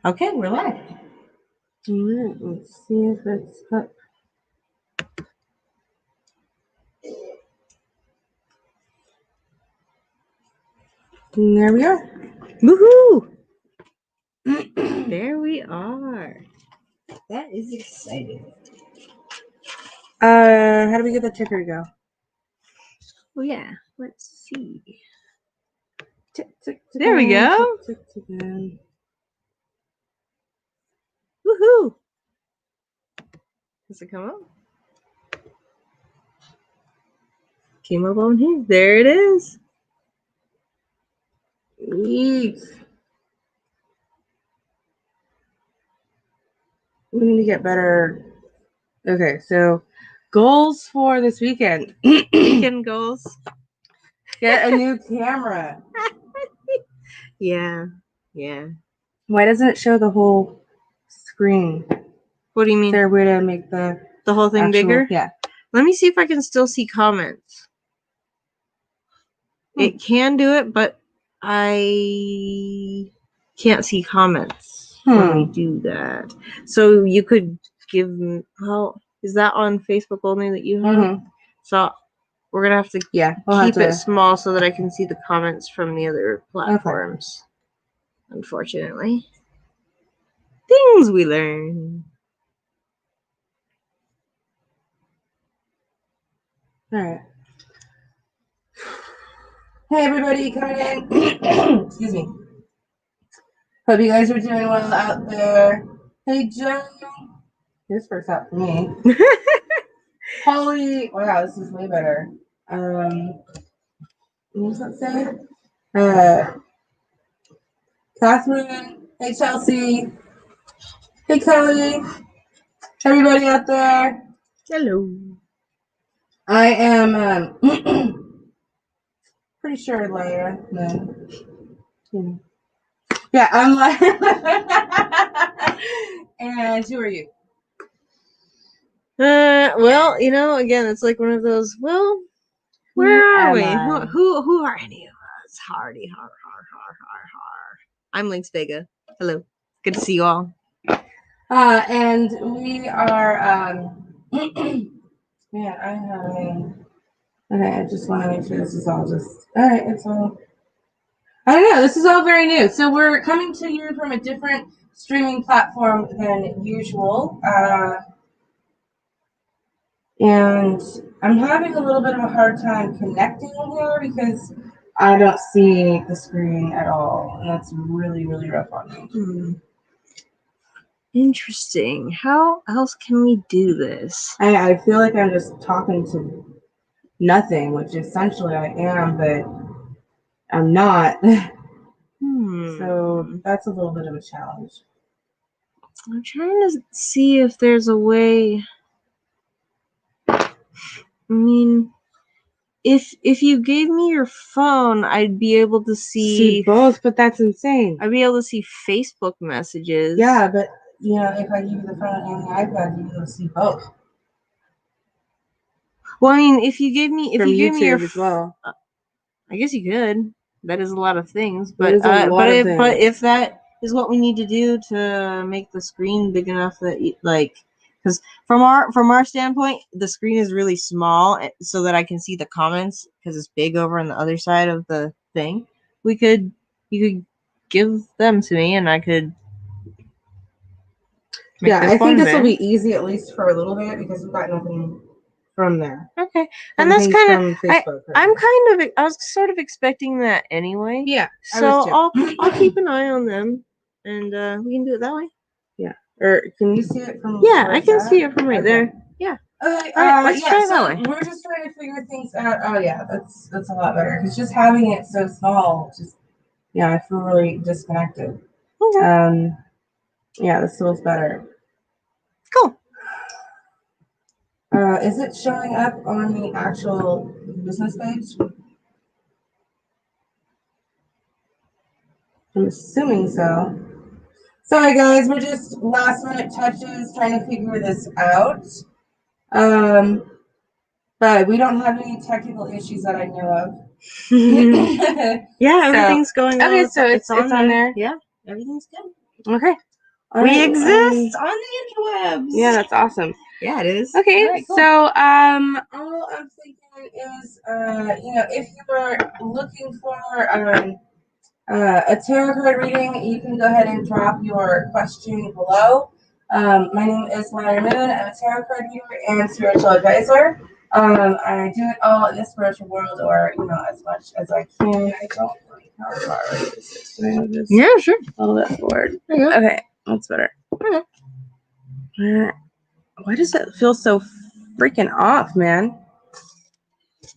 Okay, we're live. Alright, let's see if it's up. And there we are. Woohoo! There we are. That is exciting. How do we get the ticker to go? Oh yeah, let's see. Tick, tick, tick, There we go. Tick, tick, tick. Woohoo! Does it come up? Came up on here. There it is. Neat. We need to get better. Okay, so goals for this weekend. Weekend goals. Get a new camera. Yeah. Why doesn't it show the whole screen? What do you Is mean? there a way to make the whole thing bigger? Yeah. Let me see if I can still see comments. It can do it, but I can't see comments when we do that. So you could give me, well, is that on Facebook only that you have? So we're going to have to keep it small so that I can see the comments from the other platforms. Okay. Unfortunately. Things we learn. All right. Hey, everybody coming in. Excuse me. Hope you guys are doing well out there. Hey, Joe. This works out for me. Holly. Wow, this is way better. What does that say? Catherine. Hey, Chelsea. Hey, Kelly. Everybody out there. Hello. I am pretty sure Lyra Moon. Yeah, I'm Lyra. And who are you? Well, you know, again, it's like one of those, well, where are we? Who are any of us? Hardy, har. I'm Lynx Vega. Hello. Good to see you all. And we are, man, I'm having, okay, I just want to make sure this is all just, all right, it's all, I don't know, this is all very new. So we're coming to you from a different streaming platform than usual. And I'm having a little bit of a hard time connecting here because I don't see the screen at all. And that's really, really rough on me. Interesting. How else can we do this? I feel like I'm just talking to nothing, which essentially I am, but I'm not. So that's a little bit of a challenge. I'm trying to see if there's a way. I mean, if you gave me your phone, I'd be able to see both, but that's insane. I'd be able to see Facebook messages. Yeah, but you know, if I give you the phone and the iPad, you'd be able to see both. Well, I mean, if you gave me your as well, I guess you could. That is a lot of things, but if that is what we need to do to make the screen big enough that because from our standpoint, the screen is really small, so that I can see the comments because it's big over on the other side of the thing. You could give them to me, and I could. I think this will be easy at least for a little bit because we've got nothing from there. Okay, and that's kind of I was sort of expecting that anyway. Yeah, so I'll keep an eye on them, and we can do it that way. Yeah, or can you see it from? Yeah, I can see it from right there. Yeah. Okay, let's try it that way. We're just trying to figure things out. Oh yeah, that's a lot better because just having it so small, I feel really disconnected. Okay. Yeah, this feels better. Cool. Is it showing up on the actual business page? I'm assuming so. Sorry guys, we're just last minute touches trying to figure this out. But we don't have any technical issues that I know of. Yeah, everything's going on. Okay, so it's on there. Yeah, everything's good. Okay. We exist on the interwebs. Yeah, that's awesome. Yeah, it is. Okay, right, cool. So all I'm thinking is, if you are looking for a tarot card reading, you can go ahead and drop your question below. My name is Lyra Moon. I'm a tarot card reader and spiritual advisor. I do it all in the spiritual world, or as much as I can. I don't like how far this is. Can I move this? Yeah, sure. A little bit forward. Yeah. Okay, that's better. Okay. Why does it feel so freaking off, man?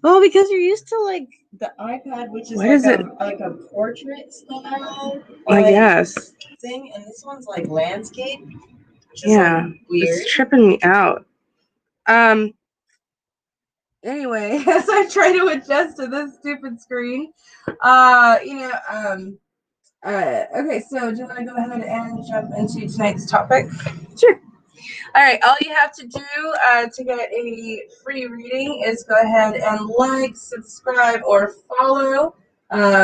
Well, because you're used to like the iPad, which is like a portrait style. I guess. Thing, and this one's like landscape. Which is weird. It's tripping me out. Anyway, as I try to adjust to this stupid screen, okay, so do you want to go ahead and jump into tonight's topic? Sure. All right, all you have to do to get a free reading is go ahead and like, subscribe, or follow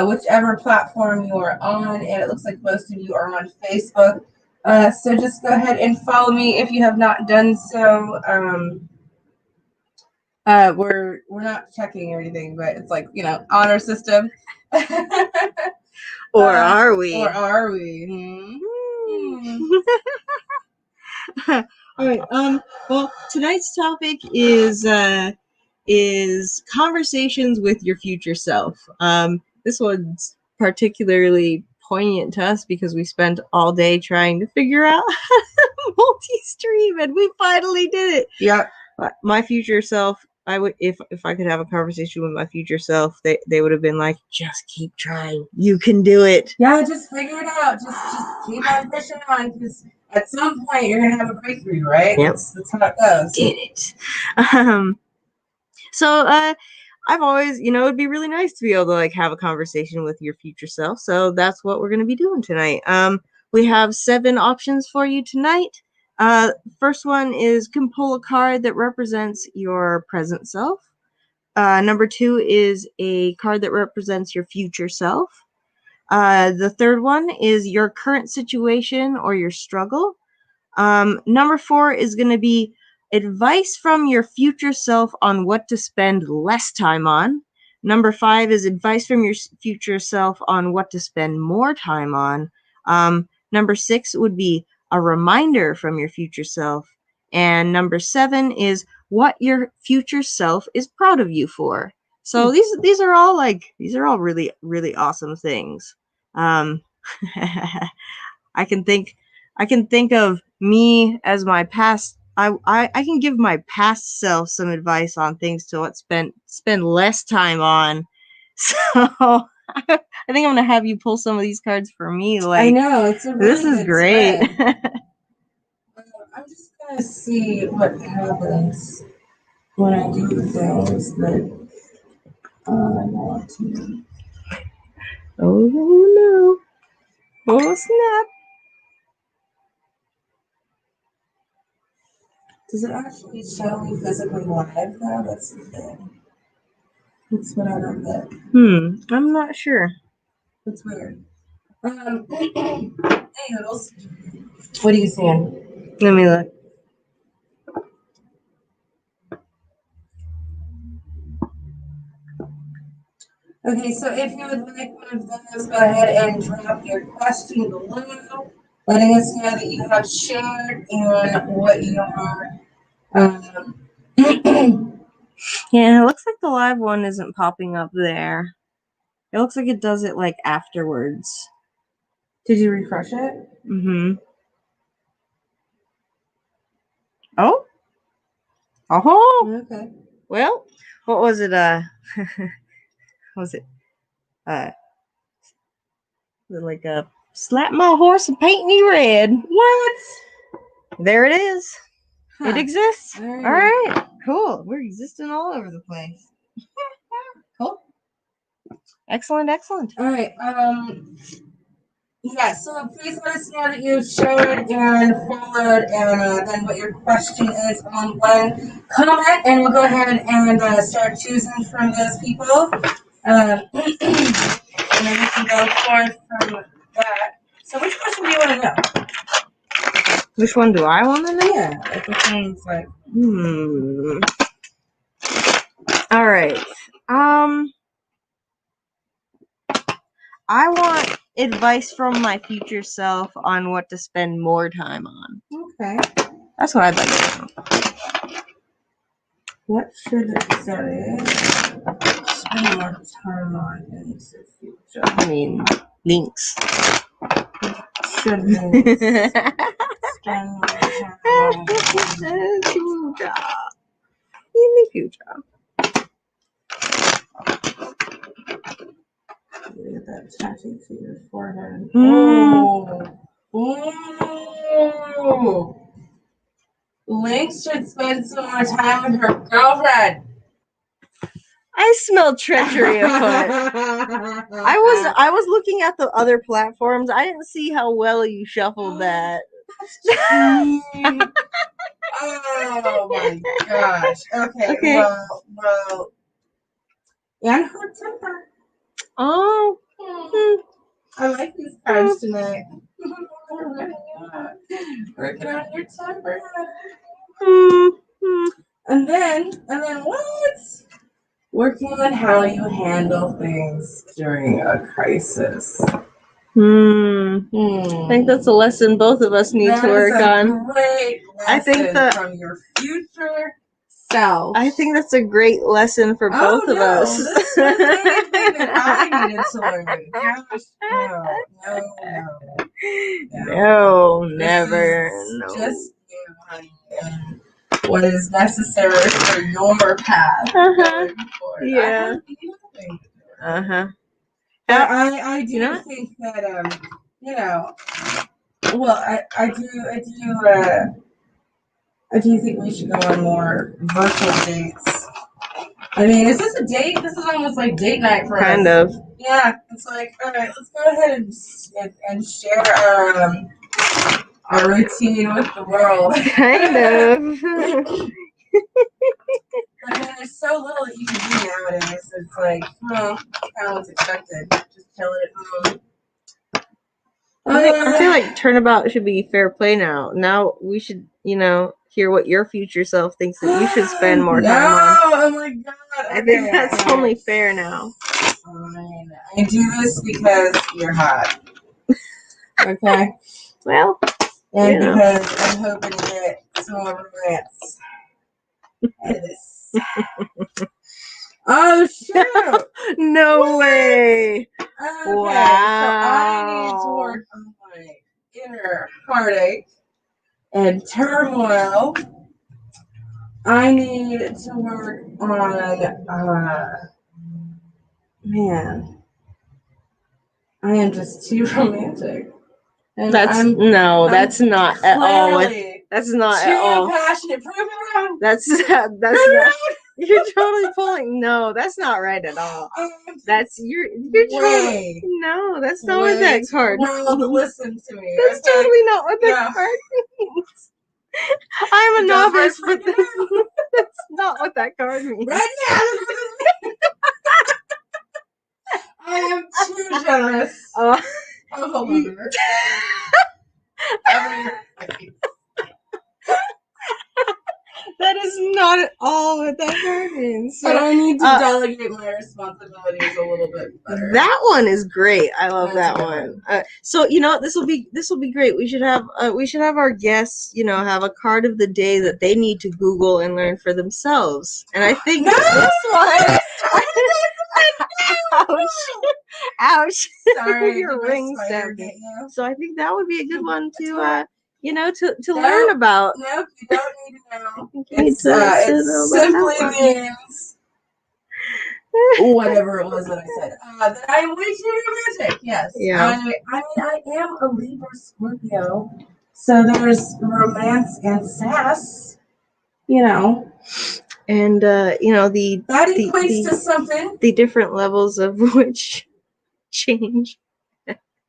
whichever platform you are on. And it looks like most of you are on Facebook. So just go ahead and follow me if you have not done so. We're not checking or anything, but it's like, honor system. Or are we? Or are we? All right. Well, tonight's topic is conversations with your future self. This one's particularly poignant to us because we spent all day trying to figure out how to multi-stream, and we finally did it. Yeah. My future self, I would, if I could have a conversation with my future self, they would have been like, just keep trying. You can do it. Yeah, just figure it out. Just keep on pushing on, because at some point you're gonna have a breakthrough, right? Yep. That's how it goes. Get it. So I've always, it'd be really nice to be able to like have a conversation with your future self. So that's what we're going to be doing tonight. We have 7 options for you tonight. First one is can pull a card that represents your present self. Number 2 is a card that represents your future self. The third one is your current situation or your struggle. Number 4 is going to be advice from your future self on what to spend less time on. Number 5 is advice from your future self on what to spend more time on. Number 6 would be a reminder from your future self. And number 7 is what your future self is proud of you for. So these are all really, really awesome things. I can think of me as my past. I can give my past self some advice on things to spend less time on. So I think I'm gonna have you pull some of these cards for me. Like, I know, it's a really this is great. I'm just gonna see what happens when I do things that I want to. Oh no! Oh snap! Does it actually show me physically live though? That's the thing. That's what I don't get. I'm not sure. That's weird. Hey Noodles. What are you seeing? Let me look. Okay, so if you would like one of those, go ahead and drop your question below, letting us know that you have shared and what you are. Yeah, it looks like the live one isn't popping up there. It looks like it does it like afterwards. Did you refresh it? Oh. Oh. Okay. Well, what was it? Was it? Like slap my horse and paint me red. What? There it is. Huh. It exists. All right. Cool. We're existing all over the place. Cool. Excellent. All right. Yeah, so please let us know that you've shared and followed, and then what your question is on one comment, and we'll go ahead and start choosing from those people. And then we can go forth from that. So which question do you want to know? Which one do I want to know? Yeah, like which one's like. All right. I want advice from my future self on what to spend more time on. Okay. That's what I'd like to know. What should Zoe spend more time on in the future? I mean, links. Should Lynx spend more time on in the future. Look at that tattoo to your forehead. Oh. Lynx should spend some more time with her girlfriend. I smell treachery afoot. I was looking at the other platforms. I didn't see how well you shuffled that. Oh my gosh. Okay. Well. And her temper. Oh. I like these cards tonight. Working on your temper. And then what? Working on how you handle things during a crisis. I think that's a lesson both of us need to work on. Great lesson I think that from your future self. I think that's a great lesson for both of us. This was anything that I needed to learn. Gosh, no, never. No. Just you, honey, and what is necessary for your path. Yeah. I do think that well, I do think we should go on more virtual dates. I mean, is this a date? This is almost like date night for us. Kind of. Yeah, it's like, all right, let's go ahead and share our routine with the world. Kind of. I mean, there's so little that you can do nowadays. It's like, kind of what's expected. Just chill it at home. I feel like turnabout should be fair play now. Now we should, hear what your future self thinks that you should spend more time on. Oh my god. I think that's only fair now. Fine. I do this because you're hot. Okay? Well, and because I'm hoping to get some more romance out of this. Oh, shoot! No way! Okay, wow. So I need to work on my inner heartache and turmoil. I need to work on, man, I am just too romantic. And that's not at all. That's not at all. Too passionate. Prove me wrong. That's not. You're totally pulling. No, that's not right at all. That's you're totally. No, that's not what that card. Well, listen to me. That's totally not what that card means. I'm a novice, but that's not what that card means. Right now, I am too jealous. Oh, hold on. That is not at all what that card means. But I need to delegate my responsibilities a little bit better. That one is great. I love that one. So this will be great. We should have our guests, have a card of the day that they need to Google and learn for themselves. And I think this one. Ouch! Sorry, your ring stabbed me. So I think that would be a good one to learn about. Nope, you don't need to know. It simply means whatever it was that I said. That I am way too romantic. Yes. Yeah. I am a Libra Scorpio, so there's romance and sass. And that equates to something. The different levels of which change.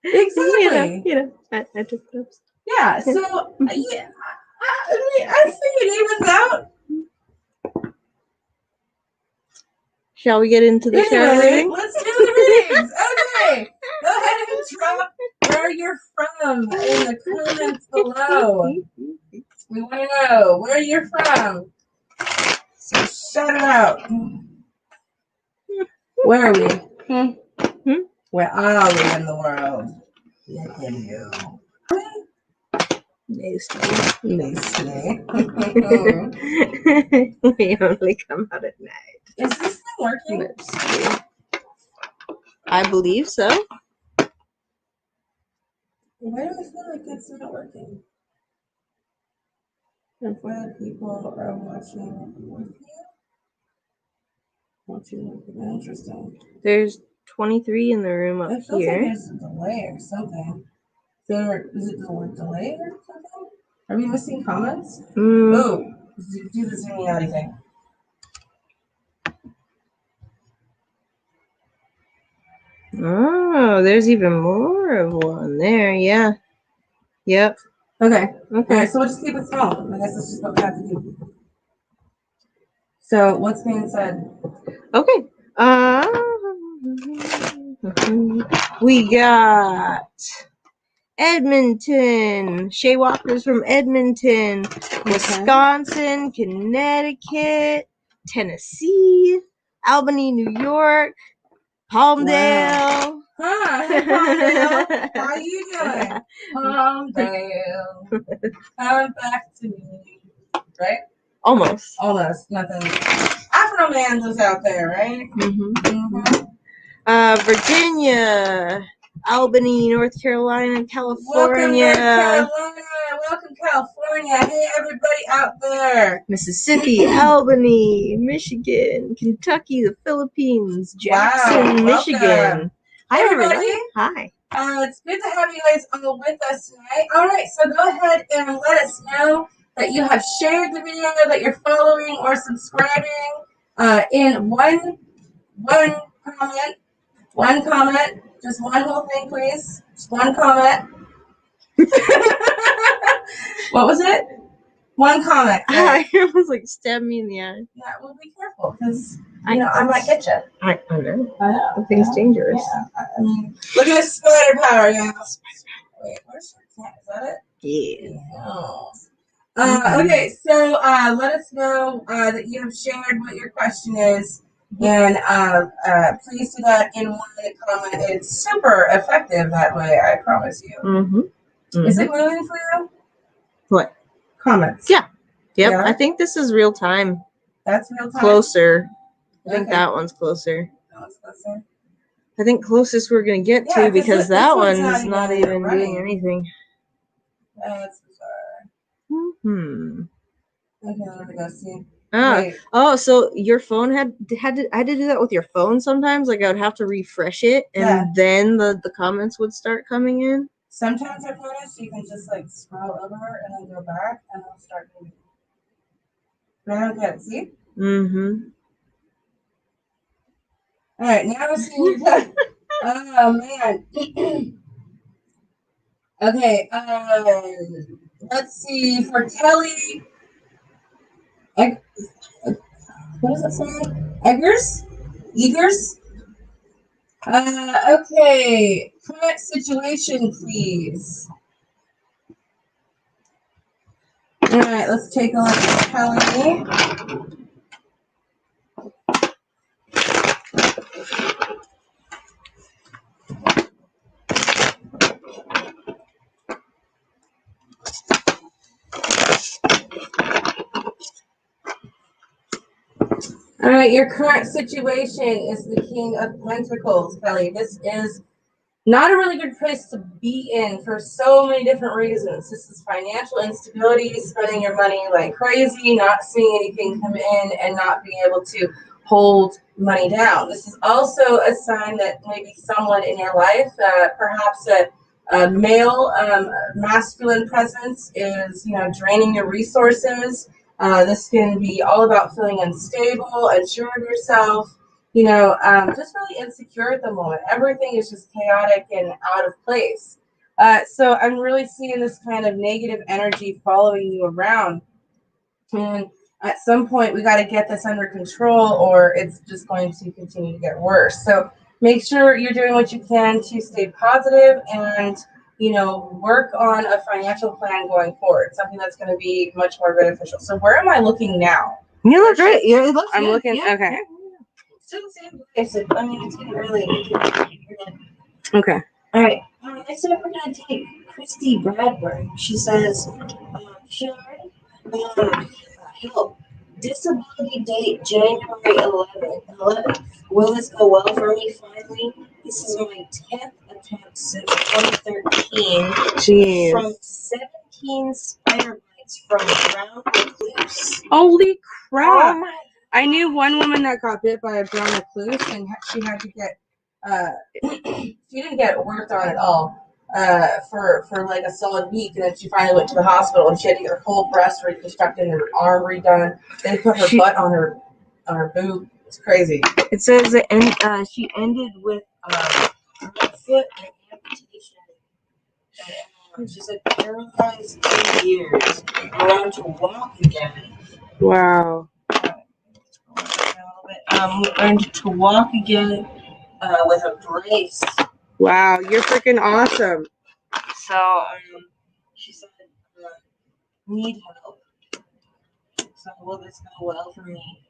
Exactly. I took those. Yeah. So I think it evens out. Shall we get into the shadow reading? Let's do the readings. Okay. Go ahead and drop where you're from in the comments below. We want to know where you're from. So shout it out. Where are we? Where are we in the world? Look at you. Nasty. We only come out at night. Is this thing working? I believe so. Why do I feel like it's not working? If other people are watching with you. Interesting. There's 23 in the room up I feel here. like there's a delay or something. Is it the word delay or something? Are we missing comments? Oh, do the zooming out thing. Oh, there's even more of one there. Yeah. Yep. Okay. All right, so we'll just keep it small. I guess that's just what we have to do. So what's being said? Okay. We got Edmonton. Shay Walker's from Edmonton, Wisconsin, Connecticut, Tennessee, Albany, New York, Palmdale. Wow. Hi, Palmdale. How you doing? Palmdale. Come back to me. Right? Almost. Nothing. Afro Man's is out there, right? Virginia, Albany, North Carolina, California. Welcome, California. Hey, everybody out there. Mississippi, Albany, Michigan, Kentucky, the Philippines, Jackson, Michigan. Hi, everybody. Hi. It's good to have you guys all with us tonight. All right, so go ahead and let us know that you have shared the video, that you're following or subscribing in one comment, just one whole thing, please. Just one comment. What was it? One comment. Right? I almost like stabbed me in the eye. Yeah, well, be careful because I might get you. I know. The thing's dangerous. Yeah. I mean, look at this spider power, guys. Wait, where's your cat? Is that it? Yeah. Okay, so let us know that you have shared what your question is. And please do that in one comment. It's super effective that way, I promise you. Is it moving for you? What? Comments. Yeah. Yep. Yeah. I think this is real time. That's real time? Closer. I think that one's closer. That one's closer? I think closest we're going to get to because that one's not even doing anything. That's bizarre. Okay, let me go see. Oh, so your phone I had to do that with your phone sometimes. Like I would have to refresh it, and then the comments would start coming in. Sometimes I've noticed you can just like scroll over and then go back, and it'll start moving. Very good. See? All right, now we're seeing. Oh man. Okay. Let's see for Kelly. What does it say? Eggers? Okay. Current situation, please. All right, let's take a look at Kelly. All right, your current situation is the King of Pentacles, Kelly. This is not a really good place to be in for so many different reasons. This is financial instability, spending your money like crazy, not seeing anything come in, and not being able to hold money down. This is also a sign that maybe someone in your life, perhaps a male masculine presence, is draining your resources. This can be all about feeling unstable, unsure of yourself, just really insecure at the moment. Everything is just chaotic and out of place. So I'm really seeing this kind of negative energy following you around. And at some point, we got to get this under control, or it's just going to continue to get worse. So make sure you're doing what you can to stay positive and work on a financial plan going forward, something that's going to be much more beneficial. So where am I looking now? You look great. Yeah, it looks I'm good. looking, Yeah. okay. Still the same place. I mean, it's getting early. Okay. All right. I said we're going to take Christy Bradburn. She says, Sharon, help. Disability date January 11th. Will this go well for me finally? This is my 10th attempt since 2013. Jeez. From 17 spider bites from brown recluse. Holy crap. Oh my. I knew one woman that got bit by a brown recluse, and she had to get, she didn't get worked on at all for like a solid week, and then she finally went to the hospital, and she had to get her whole breast reconstructed and her arm redone. They put her butt on her boob. It's crazy. It says that she ended with one foot and amputation. She said paralyzed 2 years, learned to walk again. Wow. Learned to walk again with a brace. Wow, you're freaking awesome. So she said, need help. So will this go well for me?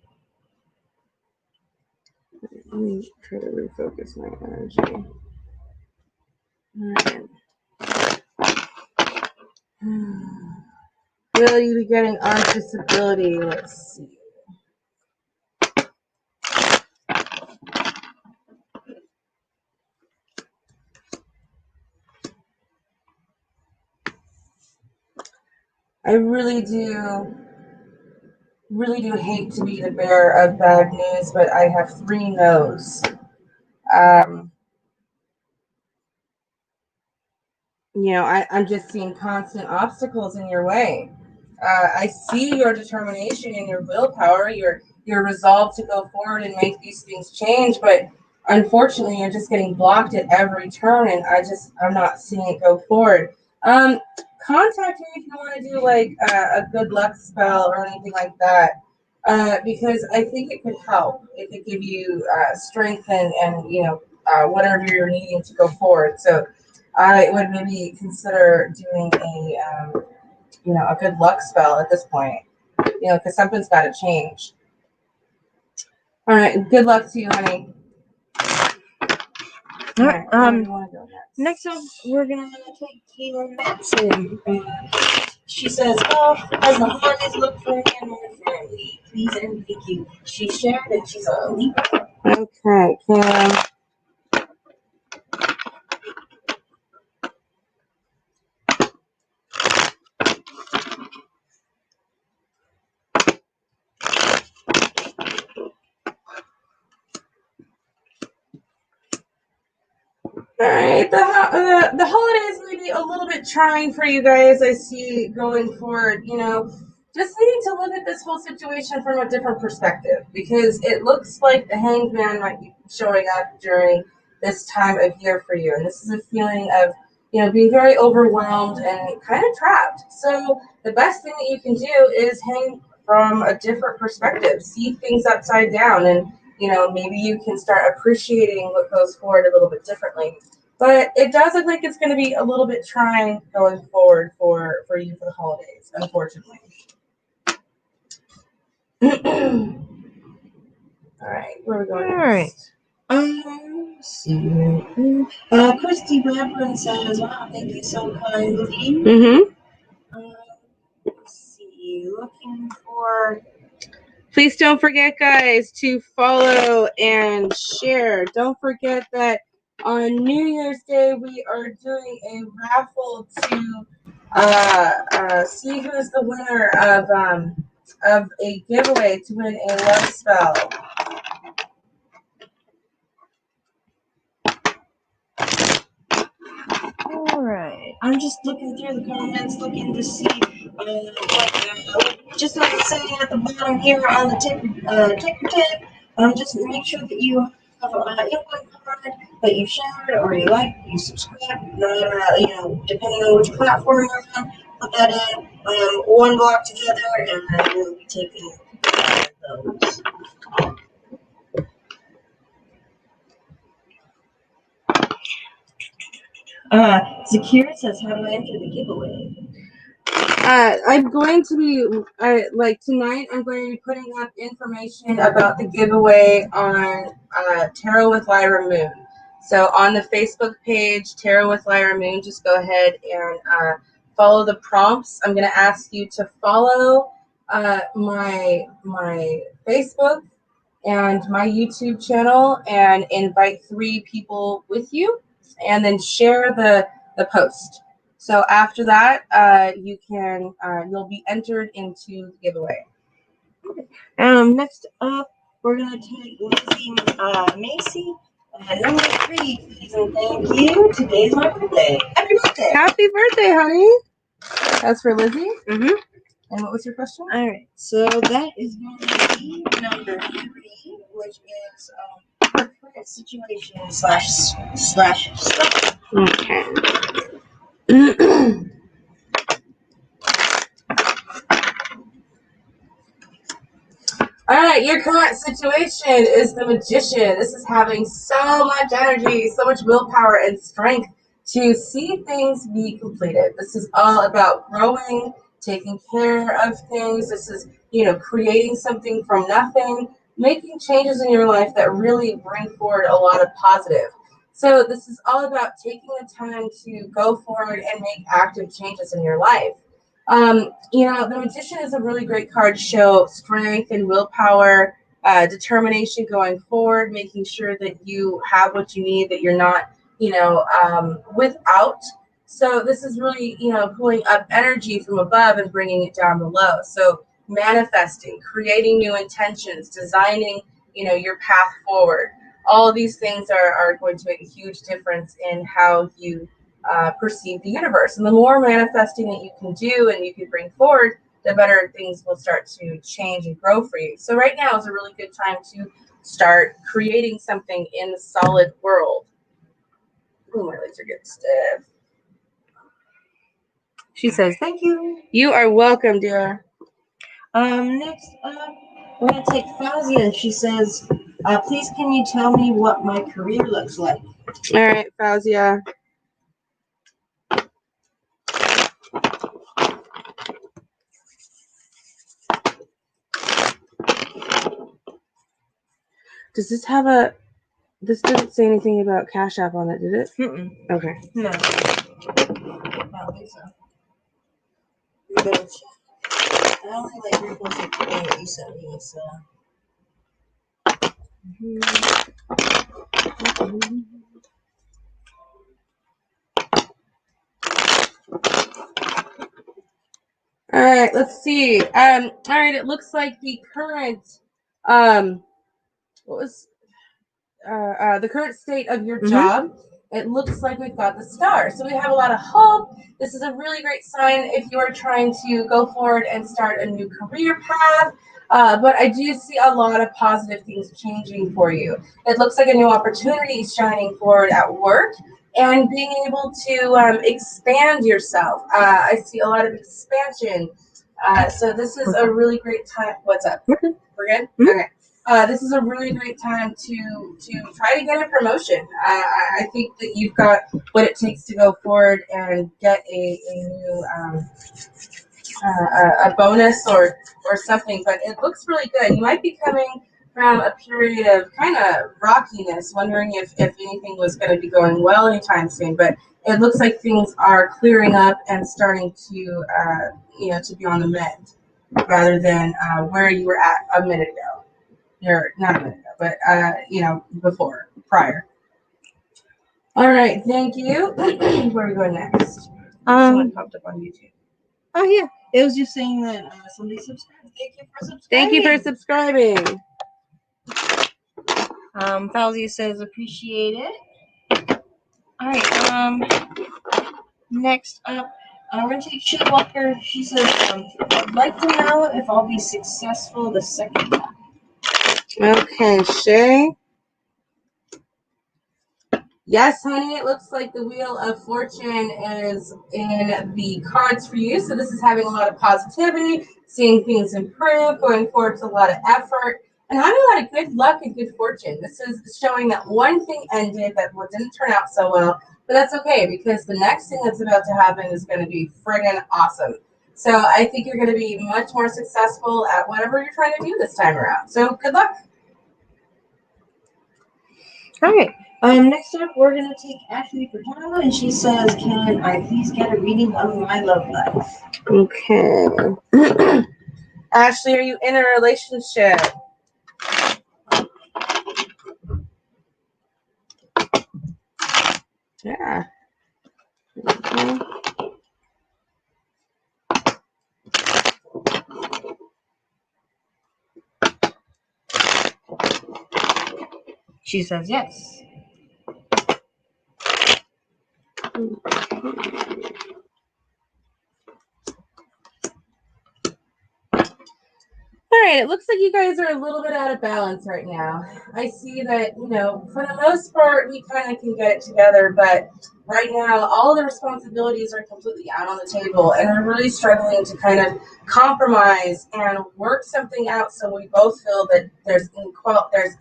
Let me try to refocus my energy. Will you be getting on disability? Let's see. I really do hate to be the bearer of bad news, but I have 3 no's. I'm just seeing constant obstacles in your way. I see your determination and your willpower, your resolve to go forward and make these things change, but unfortunately, you're just getting blocked at every turn, and I'm not seeing it go forward. Contact me if you want to do like a good luck spell or anything like that, because I think it could help. It could give you strength and whatever you're needing to go forward. So I would maybe consider doing a good luck spell at this point, because something's got to change. All right, good luck to you, honey. All right, where do you want to go next up, we're going to take Tina Matson. She says, as the holidays look for me and my family, please and thank you. She shared that she's a Libra. Okay, Kim. All right, the holidays may be a little bit trying for you guys. I see going forward. Just needing to look at this whole situation from a different perspective, because it looks like the Hanged Man might be showing up during this time of year for you, and this is a feeling of being very overwhelmed and kind of trapped. So the best thing that you can do is hang from a different perspective, see things upside down, and maybe you can start appreciating what goes forward a little bit differently. But it does look like it's going to be a little bit trying going forward for you for the holidays, unfortunately. All right, where are we going? All right. Let's see. Christy Bradburn says, wow, thank you so kindly. Mm-hmm. Let's see. Looking for... Please don't forget, guys, to follow and share. Don't forget that on New Year's Day, we are doing a raffle to see who is the winner of a giveaway to win a love spell. All right. I'm just looking through the comments, looking to see just like I'm saying at the bottom here on the ticker tape, just make sure that you have an input card that you shared or you like, you subscribe, depending on which platform you're on, put that in one block together, and then we'll be taking those. Zakira says, how do I enter the giveaway? I'm going to be, like tonight, I'm going to be putting up information about the giveaway on Tarot with Lyra Moon. So on the Facebook page, Tarot with Lyra Moon, just go ahead and follow the prompts. I'm going to ask you to follow my Facebook and my YouTube channel and invite 3 people with you, and then share the post. So after that, you'll be entered into the giveaway. Next up, we're gonna take Lizzie Macy. Number 3, please and thank you. Today's my birthday. Happy birthday! Happy birthday, honey. That's for Lizzie. Mm-hmm. And what was your question? All right, so that is going to be number 3, which is her current situation slash stuff. Okay. All right, your current situation is the Magician. This is having so much energy, so much willpower and strength to see things be completed. This is all about growing, taking care of things. This is, creating something from nothing, making changes in your life that really bring forward a lot of positive. So this is all about taking the time to go forward and make active changes in your life. The Magician is a really great card to show strength and willpower, determination going forward, making sure that you have what you need, that you're not, without. So this is really, pulling up energy from above and bringing it down below. So manifesting, creating new intentions, designing, your path forward. All of these things are going to make a huge difference in how you perceive the universe. And the more manifesting that you can do and you can bring forward, the better things will start to change and grow for you. So right now is a really good time to start creating something in the solid world. Ooh, my legs are getting stiff. She says, thank you. You are welcome, dear. Next up, we're going to take Fazia, and she says, please can you tell me what my career looks like? All right, Fazia. Does this have a... This didn't say anything about Cash App on it, did it? Mm-mm. Okay. No. I don't think so. You better check. I only reposted the thing that you sent me, so... All right, let's see. All right, it looks like the current, what was, the current state of your job. It looks like we've got the star. So we have a lot of hope. This is a really great sign if you are trying to go forward and start a new career path. But I do see a lot of positive things changing for you. It looks like a new opportunity is shining forward at work and being able to expand yourself. I see a lot of expansion. So this is a really great time. What's up? We're good? Okay. This is a really great time to try to get a promotion. I think that you've got what it takes to go forward and get a new a bonus or something. But it looks really good. You might be coming from a period of kind of rockiness, wondering if anything was going to be going well anytime soon. But it looks like things are clearing up and starting to to be on the mend rather than where you were at a minute ago. Or not a minute ago, but prior. All right, thank you. Where are we going next? Someone popped up on YouTube. Oh yeah, it was just saying that somebody subscribed. Thank you for subscribing. Fauzi says appreciate it. All right. Next up, we're gonna take Shit Walker. She says, I'd like to know if I'll be successful the second time. Okay, Shay. Yes, honey, it looks like the Wheel of Fortune is in the cards for you. So this is having a lot of positivity, seeing things improve, going forward with a lot of effort, and having a lot of good luck and good fortune. This is showing that one thing ended that didn't turn out so well, but that's okay because the next thing that's about to happen is going to be friggin' awesome. So I think you're going to be much more successful at whatever you're trying to do this time around. So good luck. All right. Next up, we're going to take Ashley Furtado, and she says, can I please get a reading of my love life? Okay. Ashley, are you in a relationship? Yeah. Okay. She says yes. All right, it looks like you guys are a little bit out of balance right now. I see that, for the most part, we kind of can get it together, but right now, all the responsibilities are completely out on the table, and we're really struggling to kind of compromise and work something out so we both feel that there's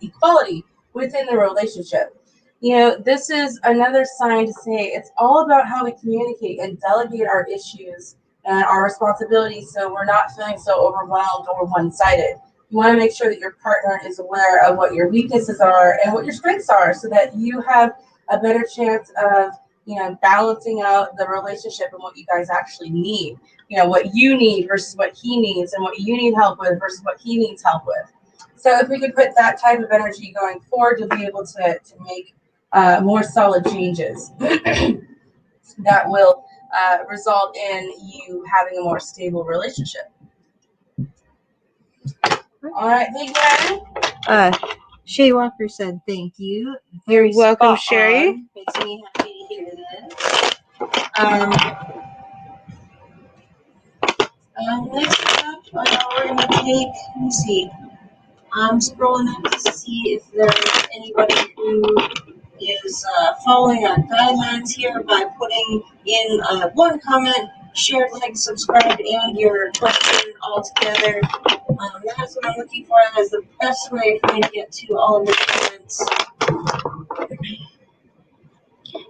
equality within the relationship. This is another sign to say it's all about how we communicate and delegate our issues and our responsibilities so we're not feeling so overwhelmed or one-sided. You want to make sure that your partner is aware of what your weaknesses are and what your strengths are so that you have a better chance of, balancing out the relationship and what you guys actually need. What you need versus what he needs and what you need help with versus what he needs help with. So if we could put that type of energy going forward, you'll be able to make more solid changes that will result in you having a more stable relationship. All right, thank you. Shay Walker said thank you. You're welcome, Sherry. Makes me happy to hear this. Next up, we're going to take, let me see. I'm scrolling up to see if there's anybody who is following our guidelines here by putting in one comment, share, like, subscribe, and your question all together. That's what I'm looking for. That is the best way for me to get to all of the comments.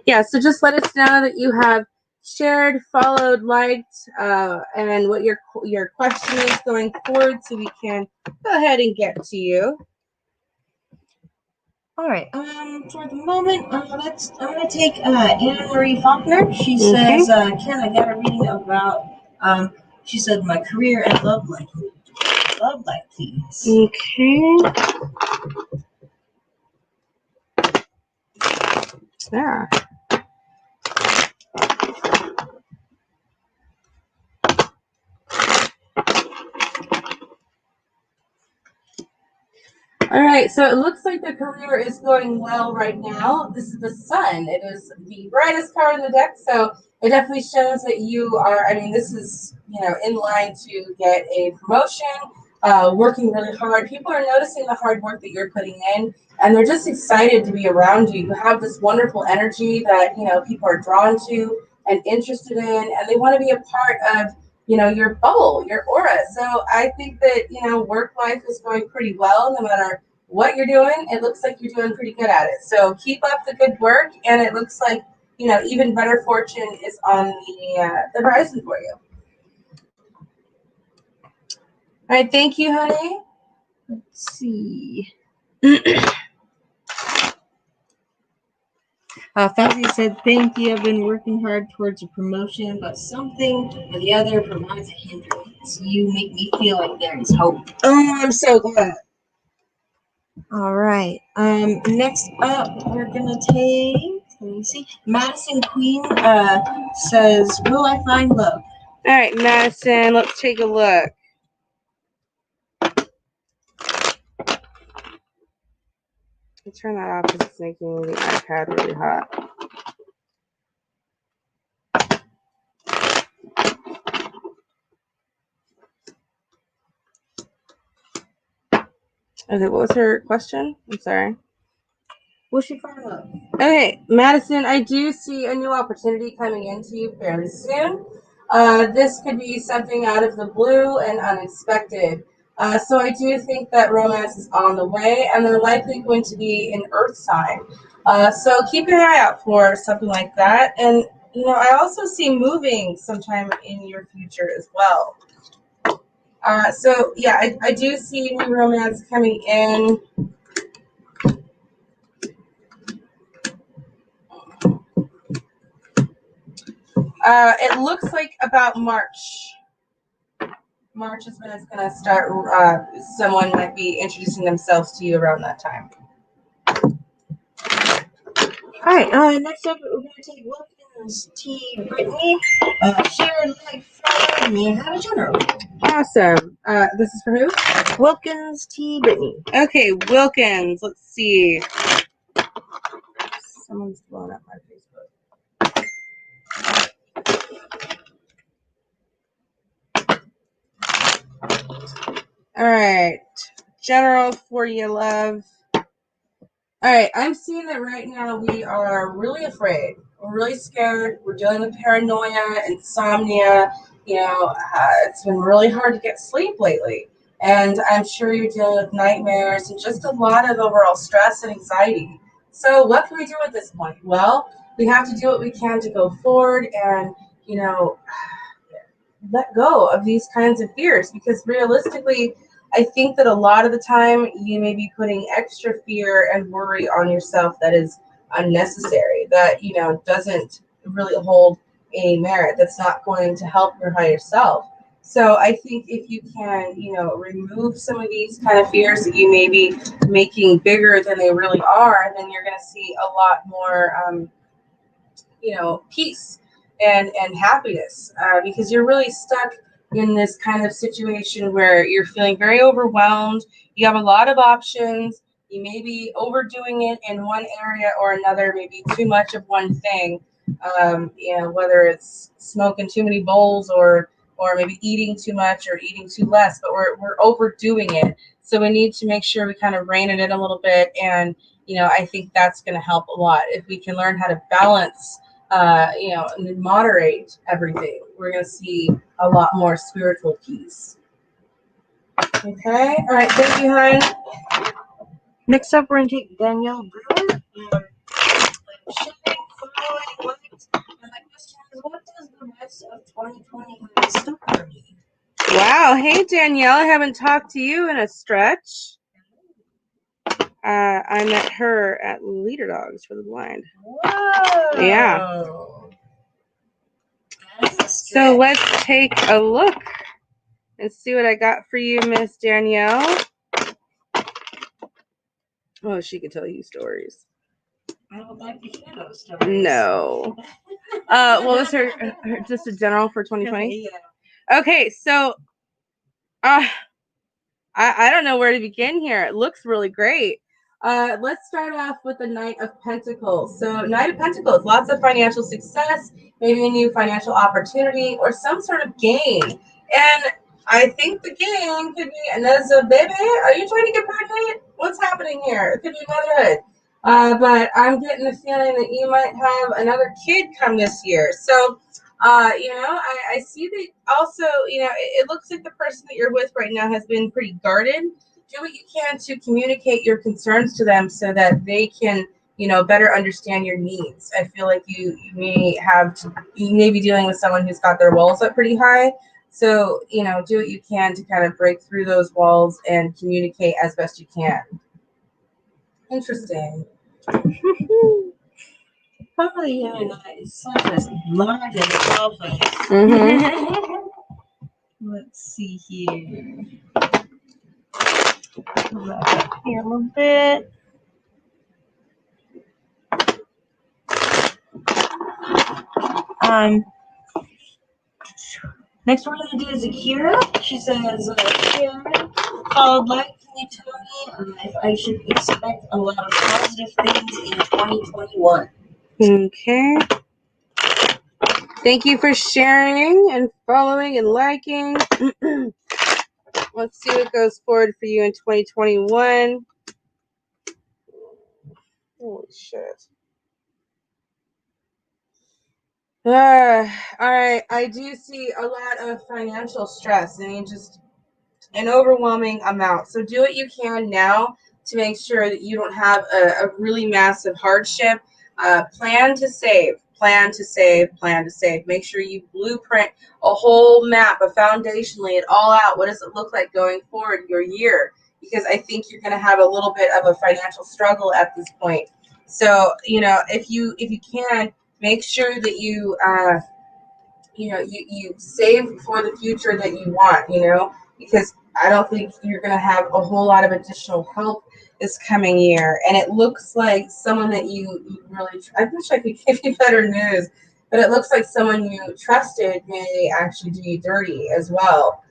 Yeah, so just let us know that you have shared, followed, liked, and what your question is going forward so we can go ahead and get to you. All right. For the moment, I'm gonna take Anna Marie Faulkner. She says, "Can I get a reading about?" She said, "My career and love life. Love life, please." Okay. Yeah. All right, so it looks like the career is going well right now. This is the sun. It is the brightest card in the deck, so it definitely shows that you are, this is, in line to get a promotion, working really hard. People are noticing the hard work that you're putting in, and they're just excited to be around you. You have this wonderful energy that, people are drawn to and interested in, and they want to be a part of your bubble, your aura. So I think that, work life is going pretty well no matter what you're doing. It looks like you're doing pretty good at it. So keep up the good work. And it looks like, even better fortune is on the horizon for you. All right. Thank you, honey. Let's see. Fauzi said, "Thank you. I've been working hard towards a promotion, but something or the other provides a hindrance. You make me feel like there is hope." Oh, I'm so glad. All right. Next up, we're gonna take. Let me see. Madison Queen says, "Will I find love?" All right, Madison. Let's take a look. I'll turn that off because it's making the iPad really hot. Okay, what was her question? I'm sorry. Will she find love? Okay, Madison, I do see a new opportunity coming into you fairly soon. This could be something out of the blue and unexpected. So I do think that romance is on the way, and they're likely going to be an earth sign. So keep an eye out for something like that. And I also see moving sometime in your future as well. So yeah, I do see new romance coming in. It looks like about March. March is when it's going to start. Someone might be introducing themselves to you around that time. All right. Next up, we're going to take Wilkins T. Brittany. Share and like, follow me, and have a general. Awesome. This is for who? Wilkins T. Brittany. Okay, Wilkins. Let's see. Someone's blowing up my Facebook. All right. General for you, love. All right. I'm seeing that right now we are really afraid. We're really scared. We're dealing with paranoia, insomnia. It's been really hard to get sleep lately. And I'm sure you're dealing with nightmares and just a lot of overall stress and anxiety. So what can we do at this point? Well, we have to do what we can to go forward and, let go of these kinds of fears, because realistically, I think that a lot of the time you may be putting extra fear and worry on yourself that is unnecessary, that doesn't really hold any merit, that's not going to help your higher self. So I think if you can remove some of these kind of fears that you may be making bigger than they really are, then you're going to see a lot more peace and happiness, because you're really stuck in this kind of situation where you're feeling very overwhelmed. You have a lot of options. You may be overdoing it in one area or another, maybe too much of one thing. Whether it's smoking too many bowls or maybe eating too much or eating too less, but we're overdoing it. So we need to make sure we kind of rein it in a little bit. And I think that's going to help a lot if we can learn how to balance, and moderate everything. We're going to see a lot more spiritual peace. Okay. All right. Thank you, hon. Next up, we're going to take Danielle Brewer. What does the rest of 2020 have in store for me? Wow. Hey, Danielle. I haven't talked to you in a stretch. I met her at Leader Dogs for the Blind. Whoa. Yeah. So let's take a look and see what I got for you, Miss Danielle. Oh, she could tell you stories. I would like to hear those stories. No. What was her just a general for 2020? Yeah. Okay, so I don't know where to begin here. It looks really great. Let's start off with the Night of Pentacles. So Night of Pentacles, lots of financial success, maybe a new financial opportunity or some sort of gain. And I think the gain could be another baby. Are you trying to get pregnant? What's happening here? It could be motherhood. But I'm getting the feeling that you might have another kid come this year. So I see that also, it looks like the person that you're with right now has been pretty guarded. Do what you can to communicate your concerns to them so that they can, better understand your needs. I feel like you may be dealing with someone who's got their walls up pretty high. So, do what you can to kind of break through those walls and communicate as best you can. Interesting. Probably nice. As large as a dolphin. Mm-hmm. Let's see here. Back up here a little bit. Next we're going to do is Akira. She says, Sharon, followed like, can you tell me if I should expect a lot of positive things in 2021? Okay. Thank you for sharing and following and liking. Let's see what goes forward for you in 2021. Holy shit. All right. I do see a lot of financial stress. I mean, just an overwhelming amount. So do what you can now to make sure that you don't have a really massive hardship. Plan to save, plan to save, plan to save. Make sure you blueprint a whole map, a foundation, lay it all out. What does it look like going forward your year? Because I think you're going to have a little bit of a financial struggle at this point. So, if you can, make sure that you save for the future that you want, because I don't think you're going to have a whole lot of additional help this coming year. And it looks like someone that you really, I wish I could give you better news, but it looks like someone you trusted may actually do you dirty as well.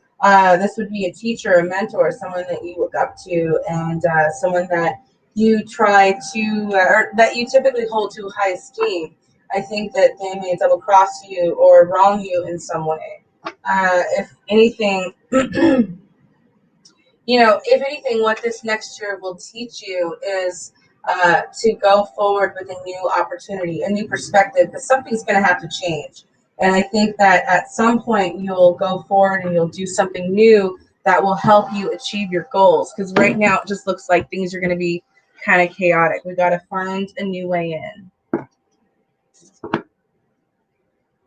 This would be a teacher, a mentor, someone that you look up to, and someone that you try to, or that you typically hold to high esteem. I think that they may double cross you or wrong you in some way. If anything, what this next year will teach you is to go forward with a new opportunity, a new perspective, because something's going to have to change. And I think that at some point you'll go forward and you'll do something new that will help you achieve your goals. Because right now it just looks like things are going to be kind of chaotic. We got to find a new way in.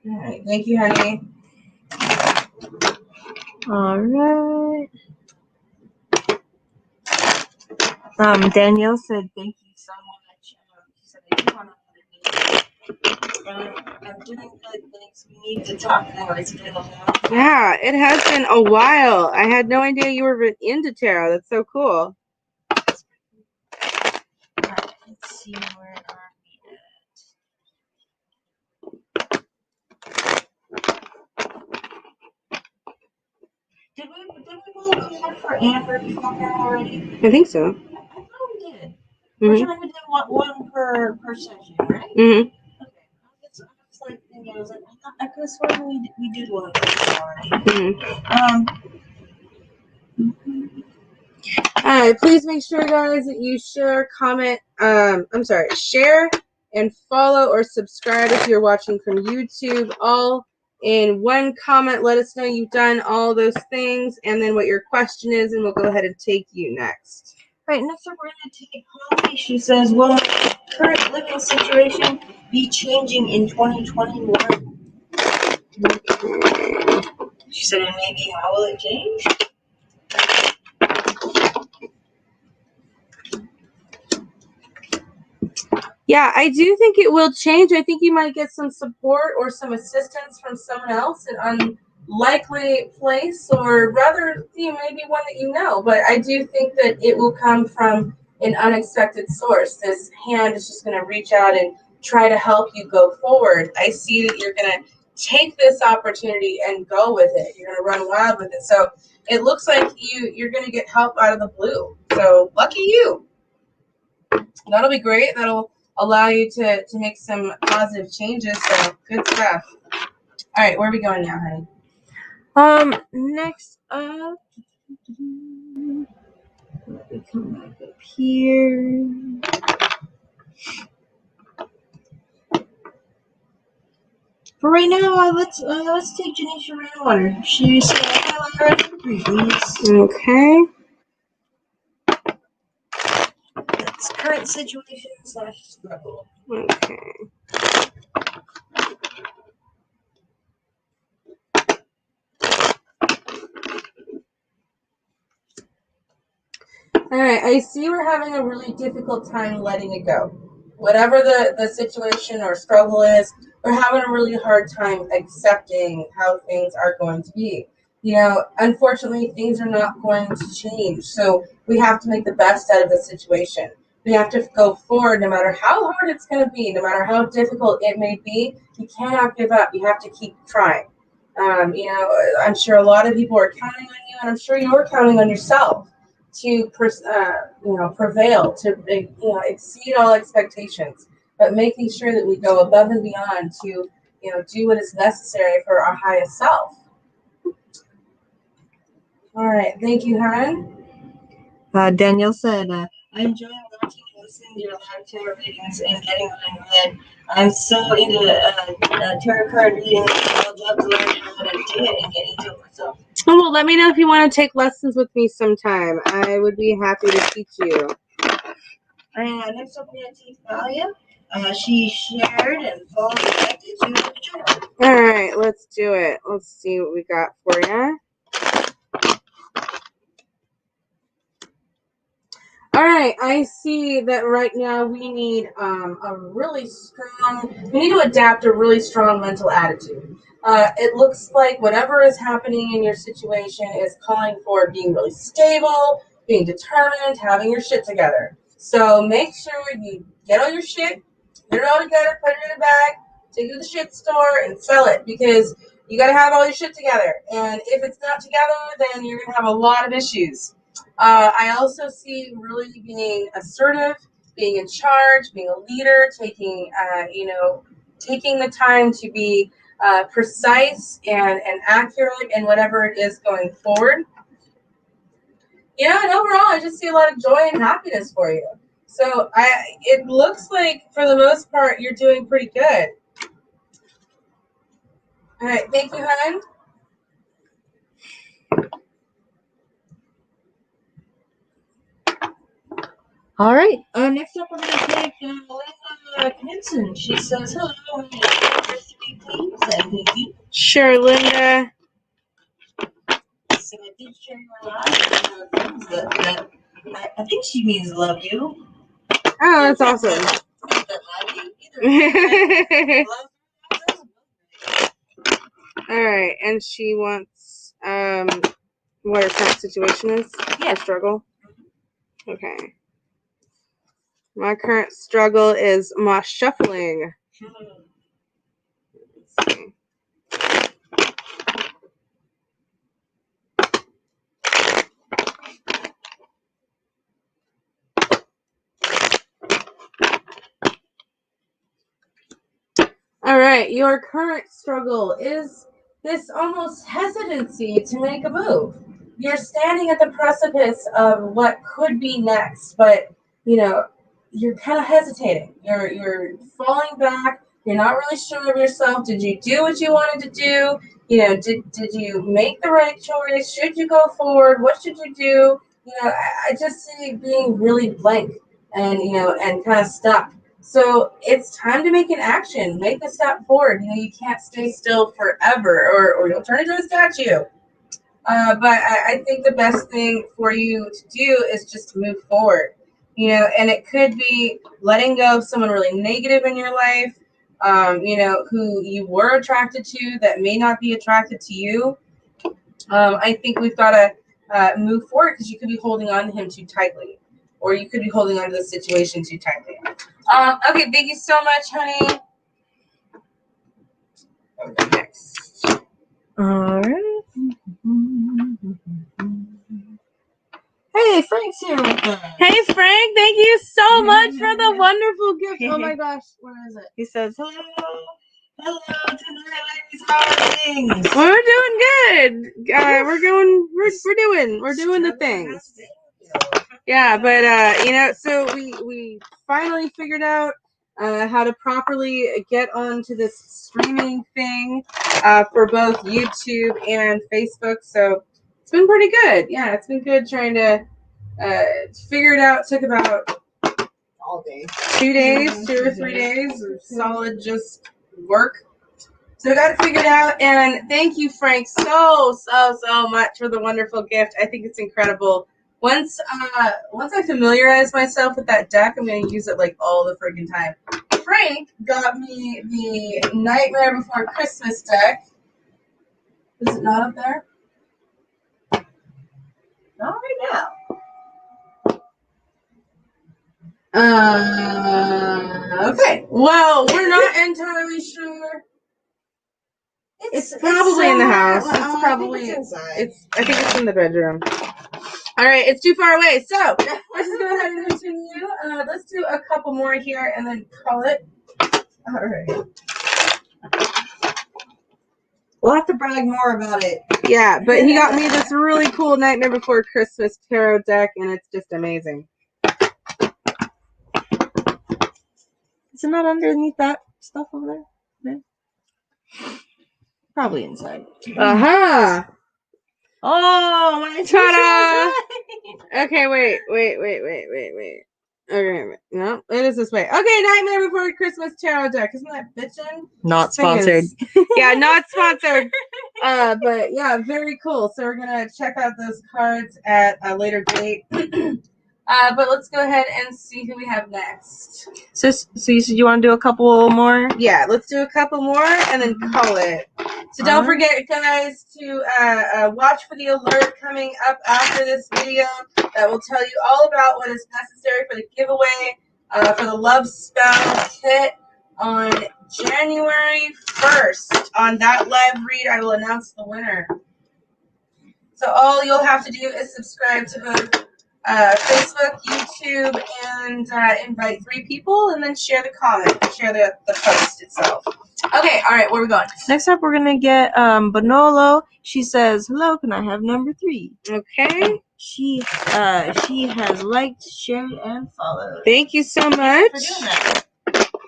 All right. Thank you, honey. All right. Danielle said, thank you so much. She said, I do want another meeting. I'm doing good things. We need to talk more. It's been a long time. Yeah, it has been a while. I had no idea you were into tarot. That's so cool. All right, let's see, where are we at? Did we pull a card for Amber before already? I think so. I thought we did. We're trying to do one per session, right? Mm-hmm. I could have sworn we did one already. Mm-hmm. All right, please make sure, guys, that you share, comment, share and follow or subscribe if you're watching from YouTube. All in one comment. Let us know you've done all those things and then what your question is, and we'll go ahead and take you next. All right, next up we're going to take Holly. She says, will my current living situation be changing in 2021? Okay. She said, and maybe how will it change? Yeah, I do think it will change. I think you might get some support or some assistance from someone else in an unlikely place, or rather, maybe one that you know. But I do think that it will come from an unexpected source. This hand is just going to reach out and try to help you go forward. I see that you're going to take this opportunity and go with it. You're going to run wild with it. So it looks like you're going to get help out of the blue. So lucky you. That'll be great. That'll allow you to make some positive changes. So good stuff. All right, where are we going now, honey? Next up, let me come back up here. For right now, let's take Janisha Rainwater. She's Lyra, please. Okay. That's current situation / struggle. Okay. All right, I see we're having a really difficult time letting it go. Whatever the situation or struggle is, we're having a really hard time accepting how things are going to be. Unfortunately, things are not going to change. So we have to make the best out of the situation. We have to go forward no matter how hard it's going to be, no matter how difficult it may be. You cannot give up. You have to keep trying. I'm sure a lot of people are counting on you, and I'm sure you're counting on yourself to prevail, to exceed all expectations, but making sure that we go above and beyond to do what is necessary for our highest self. All right, thank you, hon. Danielle said, I enjoy watching and listening to your live tarot readings and getting what I read. I'm so into tarot card reading. I'd love to learn how to do it and get into it myself. Oh, well, let me know if you want to take lessons with me sometime. I would be happy to teach you. And next up we have Thalia. She shared and followed connected to. All right, let's do it. Let's see what we got for you. All right, I see that right now we need we need to adapt a really strong mental attitude. It looks like whatever is happening in your situation is calling for being really stable, being determined, having your shit together. So make sure you get all your shit, get it all together, put it in a bag, take it to the shit store and sell it, because you got to have all your shit together. And if it's not together, then you're going to have a lot of issues. I also see really being assertive, being in charge, being a leader, taking the time to be precise and accurate in whatever it is going forward. Yeah, and overall, I just see a lot of joy and happiness for you. So it looks like, for the most part, you're doing pretty good. All right, thank you, hon. All right. Next up, we're going to take Linda Knudsen. She says, hello, number 3, please, and thank you. Sure, Linda. So I did share your live that I think she means love you. Oh, that's awesome. All right, and she wants what her current situation is. Yeah, struggle. Okay. My current struggle is my shuffling. Let's see. All right, your current struggle is this almost hesitancy to make a move. You're standing at the precipice of what could be next, but you're kind of hesitating. You're falling back. You're not really sure of yourself. Did you do what you wanted to do? Did you make the right choice? Should you go forward? What should you do? I just see being really blank and kind of stuck. So it's time to make an action. Make a step forward. You can't stay still forever, or you'll turn into a statue. But I think the best thing for you to do is just to move forward. And it could be letting go of someone really negative in your life, who you were attracted to that may not be attracted to you. I think we've got to move forward, because you could be holding on to him too tightly, or you could be holding on to the situation too tightly. Okay, thank you so much, honey. Okay, next. All right. Hey, Frank's here with us. Hey, Frank, thank you so much for the wonderful gift. Oh my gosh, what is it? He says, hello tonight, ladies. How are things? We're doing good. We're doing the things. Yeah, but so we finally figured out how to properly get onto this streaming thing for both YouTube and Facebook. So it's been pretty good. Yeah, it's been good trying to figure it out. Took about all day. 2 or 3 days of solid just work. So we got it figured out, and thank you, Frank, so much for the wonderful gift. I think it's incredible. Once I familiarize myself with that deck, I'm going to use it like all the freaking time. Frank got me the Nightmare Before Christmas deck. Is it not up there? Not right now. Okay. Well, we're not entirely sure. It's probably in the house. It's probably inside. I think it's in the bedroom. All right, it's too far away. So let's just go ahead and continue. Let's do a couple more here and then call it. All right. We'll have to brag more about it. Yeah, but he got me this really cool Nightmare Before Christmas tarot deck, and it's just amazing. Is it not underneath that stuff over there? No? Probably inside. Aha! Oh, my intuition Ta-da! was right. Okay, wait. Okay, no, it is this way. Okay, Nightmare Before Christmas tarot deck. Isn't that bitchin'? Not sponsored. Yeah, not sponsored. But yeah, very cool. So we're gonna check out those cards at a later date. But let's go ahead and see who we have next. So you said you want to do a couple more? Yeah, let's do a couple more and then call it. So don't forget, guys, to watch for the alert coming up after this video that will tell you all about what is necessary for the giveaway for the Love Spell Kit on January 1st. On that live read, I will announce the winner. So all you'll have to do is subscribe to both Facebook, YouTube, and invite 3 people, and then share the comment, share the post itself. Okay, all right, where are we going? Next up, we're gonna get Bonolo. She says, "Hello, can I have number 3?" Okay. She has liked, shared, and followed. Thank you so much. For doing that.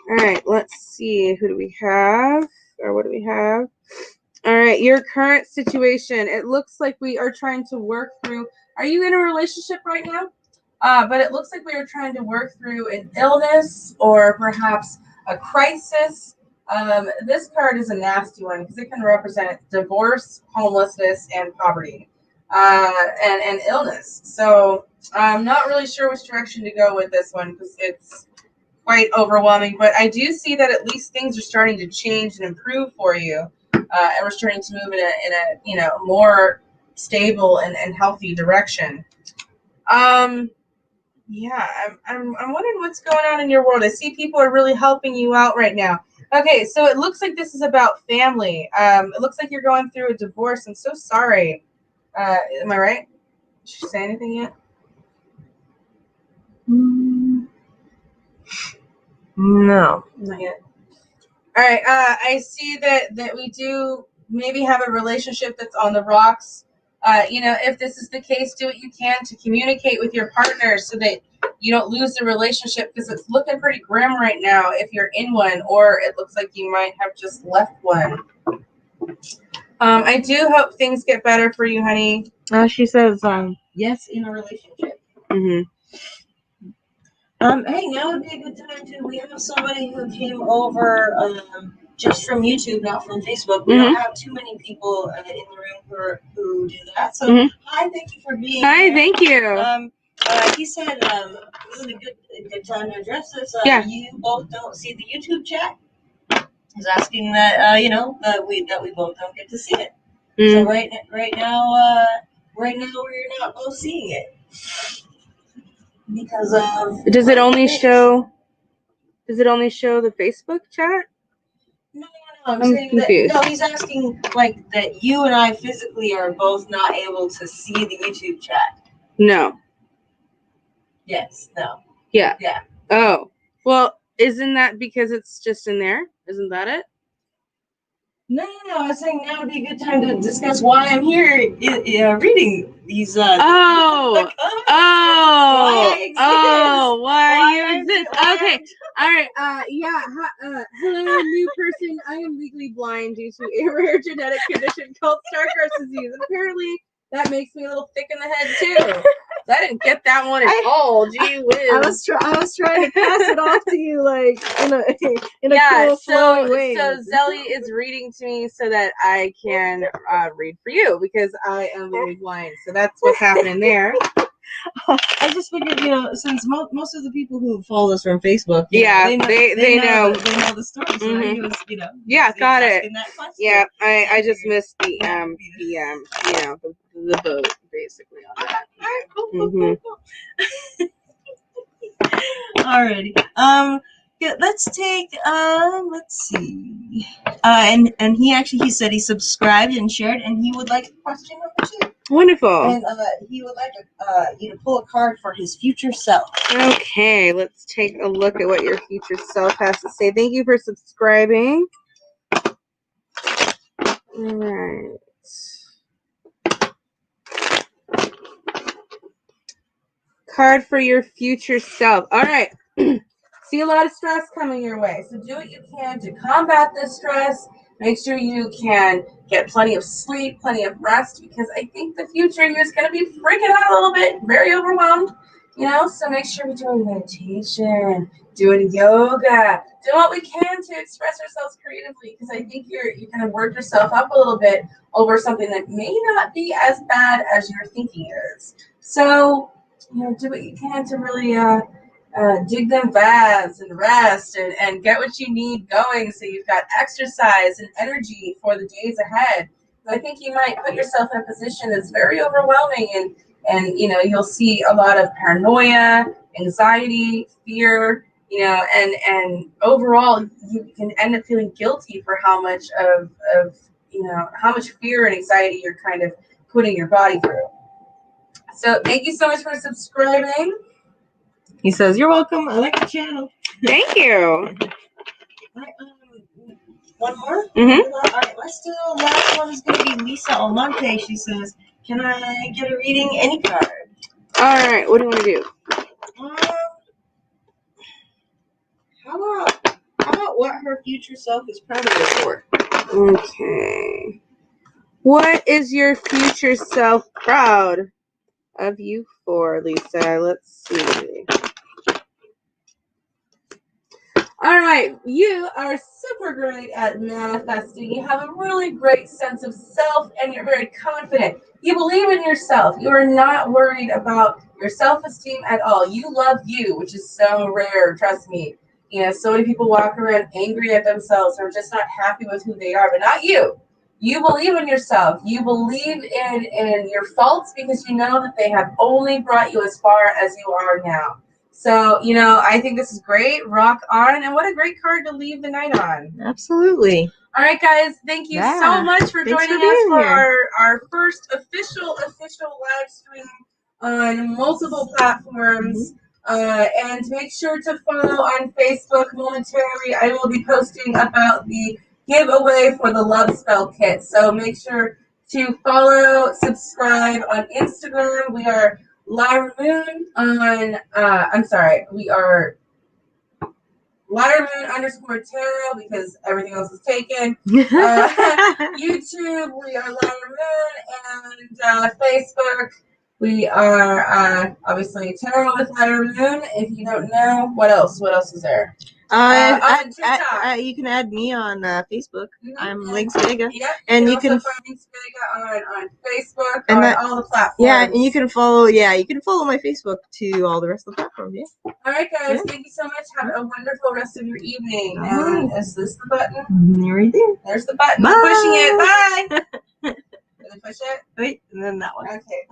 All right, let's see. Who do we have? Or what do we have? All right, your current situation. It looks like we are trying to work through. Are you in a relationship right now? But it looks like we are trying to work through an illness or perhaps a crisis. This card is a nasty one because it can represent divorce, homelessness, and poverty, and illness. So I'm not really sure which direction to go with this one because it's quite overwhelming. But I do see that at least things are starting to change and improve for you. And we're starting to move in a more stable and healthy direction. Yeah, I'm wondering what's going on in your world. I see people are really helping you out right now. Okay, so it looks like this is about family. It looks like you're going through a divorce. I'm so sorry. Am I right? Did she say anything yet? No, not yet. All right. I see that we do maybe have a relationship that's on the rocks. If this is the case, do what you can to communicate with your partner so that you don't lose the relationship because it's looking pretty grim right now if you're in one, or it looks like you might have just left one. I do hope things get better for you, honey. She says, yes, in a relationship. Mm-hmm. Hey, now would be a good time to. We have somebody who came over just from YouTube, not from Facebook. We don't have too many people in the room who do that. So, hi, thank you for being here. Thank you. He said, this is a good time to address this. Yeah. You both don't see the YouTube chat. He's asking that, that we both don't get to see it. So right now we're not both seeing it. Because does it only show the Facebook chat? No. I'm saying confused. He's asking like that you and I physically are both not able to see the YouTube chat. No. Yes. No. Yeah. Yeah. Oh. Well, isn't that because it's just in there? Isn't that it? No. I was saying now would be a good time to discuss why I'm here reading these. Why you exist? Okay. All right. Hello, new person. I am legally blind due to a rare genetic condition called Stargardt disease, and apparently that makes me a little thick in the head too. I didn't get that one at all. Gee whiz. I was trying to pass it off to you like in a cool flowing way. So Zelly is reading to me so that I can read for you because I am legally blind. So that's what's happening there. I just figured, since most of the people who follow us from Facebook, they know the story. So he was, got it. Yeah, I just missed the the boat basically on that. All right, cool. Alrighty. Yeah, let's take. Let's see. And he said he subscribed and shared, and he would like question number 2. Wonderful. And he would like you to pull a card for his future self. Okay, let's take a look at what your future self has to say. Thank you for subscribing. All right. Card for your future self. All right. See a lot of stress coming your way. So do what you can to combat this stress Make sure you can get plenty of sleep, plenty of rest, because I think the future you is going to be freaking out a little bit, very overwhelmed, so make sure we're doing meditation, doing yoga, doing what we can to express ourselves creatively, because I think you're going to work yourself up a little bit over something that may not be as bad as you're thinking it is. So, do what you can to really dig them baths and rest and get what you need going, so you've got exercise and energy for the days ahead. I think you might put yourself in a position that's very overwhelming, and you'll see a lot of paranoia, anxiety, fear, and overall you can end up feeling guilty for how much of how much fear and anxiety you're kind of putting your body through. So thank you so much for subscribing. He says, "You're welcome. I like the channel." Thank you. One more? Mm-hmm. All right, last one is going to be Lisa Almonte. She says, "Can I get a reading? Any card?" All right. What do you want to do? How about what her future self is proud of her for? Okay. What is your future self proud of you for, Lisa? Let's see. All right, you are super great at manifesting. You have a really great sense of self, and you're very confident. You believe in yourself. You are not worried about your self-esteem at all. You love you, which is so rare, trust me. So many people walk around angry at themselves or just not happy with who they are, but not you. You believe in yourself. You believe in your faults, because you know that they have only brought you as far as you are now. So, I think this is great. Rock on. And what a great card to leave the night on. Absolutely. All right, guys. Thank you so much for joining us for our first official live stream on multiple platforms. And make sure to follow on Facebook momentarily. I will be posting about the giveaway for the Love Spell Kit. So make sure to follow, subscribe on Instagram. We are Lyra Moon on, we are Lyra Moon _tarot, because everything else is taken. YouTube, we are Lyra Moon, and Facebook, we are obviously Tarot with Lyra Moon. If you don't know, what else is there? You can add me on Facebook. Mm-hmm. I'm Lynx Vega. Yep. And you can find Lynx Vega on Facebook, and on all the platforms. Yeah, and you can follow my Facebook to all the rest of the platforms. Yeah. All right, guys. Yeah. Thank you so much. Have a wonderful rest of your evening. And is this the button? Right there. There's the button. Bye. I'm pushing it. Bye. Did I push it? Wait, and then that one. Okay.